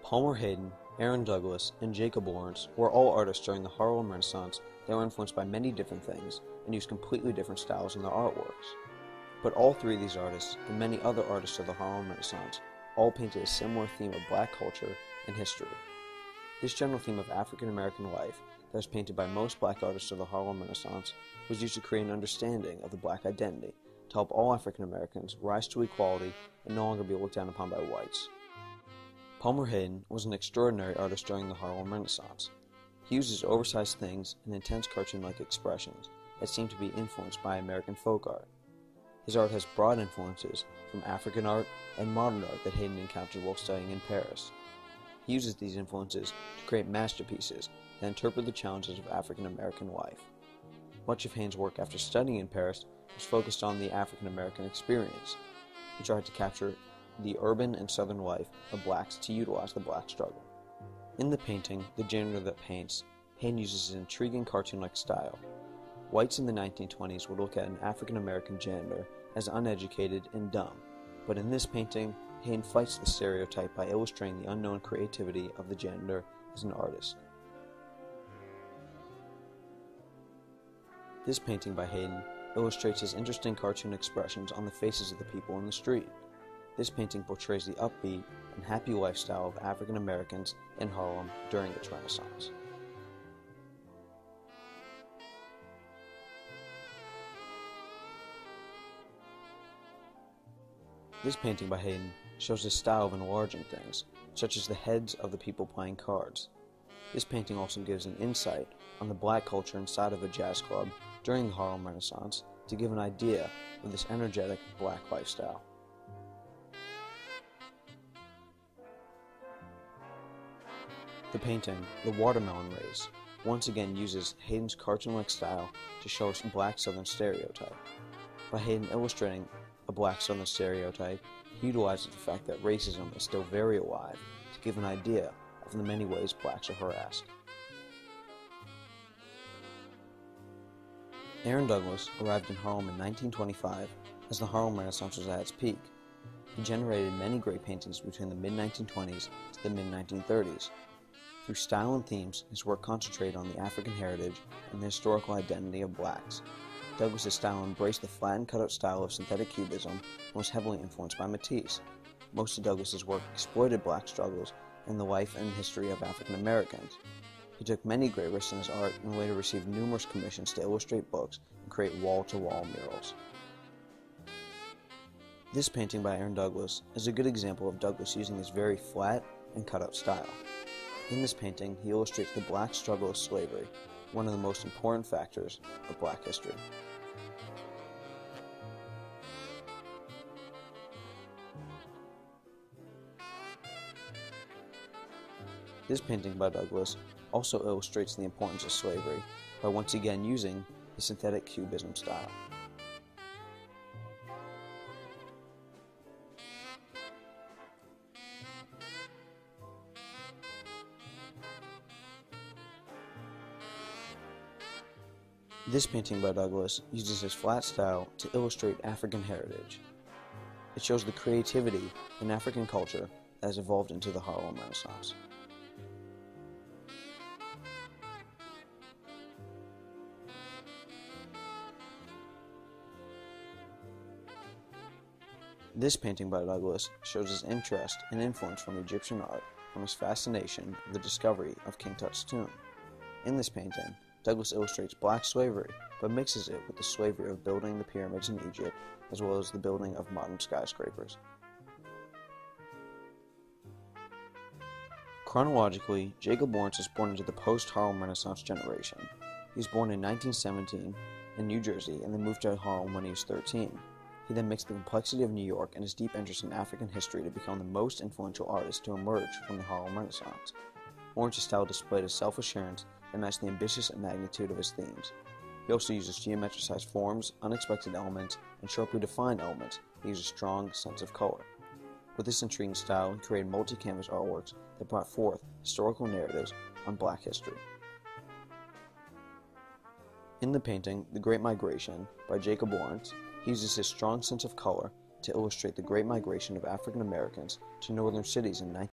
Palmer Hayden, Aaron Douglas, and Jacob Lawrence were all artists during the Harlem Renaissance that were influenced by many different things and used completely different styles in their artworks. But all three of these artists, and many other artists of the Harlem Renaissance, all painted a similar theme of black culture and history. This general theme of African American life that was painted by most black artists of the Harlem Renaissance was used to create an understanding of the black identity, to help all African Americans rise to equality and no longer be looked down upon by whites. Palmer Hayden was an extraordinary artist during the Harlem Renaissance. He uses oversized things and intense cartoon-like expressions that seem to be influenced by American folk art. His art has broad influences from African art and modern art that Hayden encountered while studying in Paris. He uses these influences to create masterpieces that interpret the challenges of African American life. Much of Hayden's work after studying in Paris was focused on the African American experience. He tried to capture the urban and southern life of blacks to utilize the black struggle. In the painting, The Janitor That Paints, Hayden uses an intriguing cartoon-like style. Whites in the 1920s would look at an African American janitor as uneducated and dumb, but in this painting, Hayden fights the stereotype by illustrating the unknown creativity of the janitor as an artist. This painting by Hayden illustrates his interesting cartoon expressions on the faces of the people in the street. This painting portrays the upbeat and happy lifestyle of African Americans in Harlem during its Renaissance. This painting by Hayden shows his style of enlarging things, such as the heads of the people playing cards. This painting also gives an insight on the black culture inside of a jazz club during the Harlem Renaissance to give an idea of this energetic black lifestyle. The painting, The Watermelon Race, once again uses Hayden's cartoon-like style to show us a black Southern stereotype. By Hayden illustrating a black Southern stereotype, he utilizes the fact that racism is still very alive to give an idea of the many ways blacks are harassed. Aaron Douglas arrived in Harlem in 1925 as the Harlem Renaissance was at its peak. He generated many great paintings between the mid-1920s to the mid-1930s. Through style and themes, his work concentrated on the African heritage and the historical identity of blacks. Douglas's style embraced the flat and cutout style of synthetic cubism and was heavily influenced by Matisse. Most of Douglas's work exploited black struggles and the life and history of African Americans. He took many great risks in his art and later received numerous commissions to illustrate books and create wall-to-wall murals. This painting by Aaron Douglas is a good example of Douglas using his very flat and cutout style. In this painting, he illustrates the black struggle of slavery, one of the most important factors of black history. This painting by Douglas also illustrates the importance of slavery by once again using the synthetic cubism style. This painting by Douglas uses his flat style to illustrate African heritage. It shows the creativity in African culture that has evolved into the Harlem Renaissance. This painting by Douglas shows his interest and influence from Egyptian art from his fascination with the discovery of King Tut's tomb. In this painting, Douglas illustrates black slavery, but mixes it with the slavery of building the pyramids in Egypt, as well as the building of modern skyscrapers. Chronologically, Jacob Lawrence is born into the post-Harlem Renaissance generation. He was born in 1917 in New Jersey and then moved to Harlem when he was 13. He then mixed the complexity of New York and his deep interest in African history to become the most influential artist to emerge from the Harlem Renaissance. Lawrence's style displayed a self-assurance that matched the ambitious magnitude of his themes. He also uses geometricized forms, unexpected elements, and sharply defined elements that use a strong sense of color. With this intriguing style, he created multi-canvas artworks that brought forth historical narratives on black history. In the painting, The Great Migration, by Jacob Lawrence, he uses his strong sense of color to illustrate the Great Migration of African Americans to northern cities in